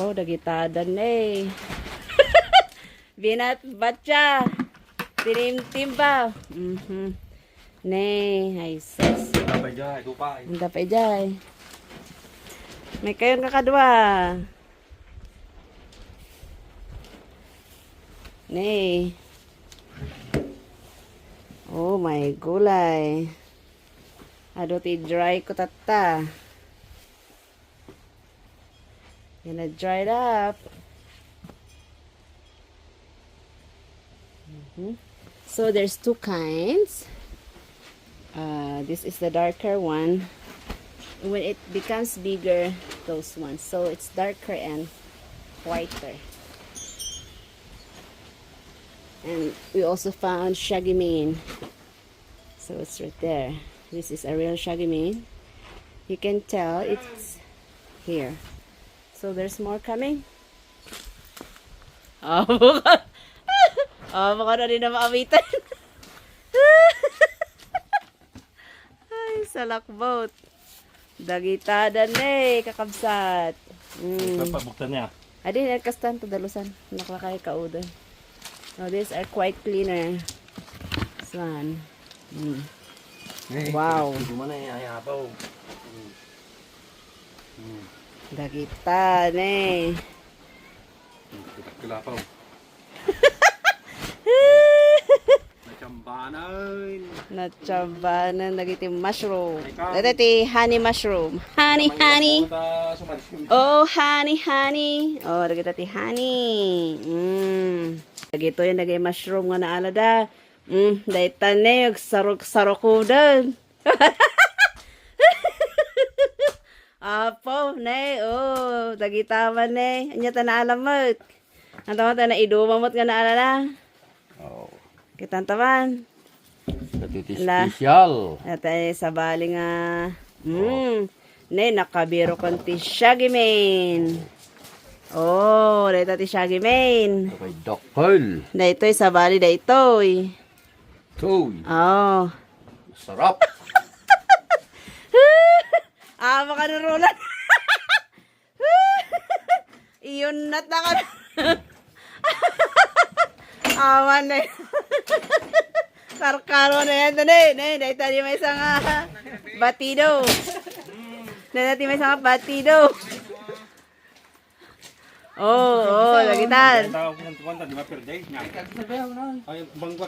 Oh, dagitadan eh. Binat batcha. Tinim-tim ba? Ne, ay sus. Tapay dyan, tupay. Ang tapay jay. May kayon kakadwa. Ne. Oh my gulay. Ado ti dry ko tata. Gonna dry it up. So there's two kinds. This is the darker one. When it becomes bigger, those ones. So it's darker and whiter. And we also found shaggy mane. So it's right there. This is a real shaggy mane. You can tell it's here. So there's more coming. Oh, baka na rin na maamitan. Ay, salakbot. Dagitadan eh, kakabsat. Pabuktan niya. Adi, nagkastan to dalusan. Naklakay kaudan. Now, these are quite cleaner. This one. Wow. Gumana eh, ayapaw. Dagitan eh. Kilapaw. Nachambanan. Natsabanan, nagitim mushroom. Dati honey mushroom. Honey. Oh, honey. Oh, dagiti honey. Dagito yung nagay mushroom nga naalada. Daitan na yung sarok-sarokudan. Apo, ne, oh, dagitaman ne. Anya ta na alamot. Ang tama ta na idumamot nga naalala. Oh. Kitantaman. Katiti La. special. Natay sa bali nga. Ne, nakabiro konti shaggy mane. Oh, dito ti shaggy mane. Kay Dokol. Dito sa bali dito. Toy. Oh. Sarap. Baka nurulan. Iyon na ka. Awan na. Karkaro na yan. Dahil tayo may isang batido. Dahil may isang batido. Oh, lagitan. Tawag ko ng tuwan, di ba per day? Ay, bangko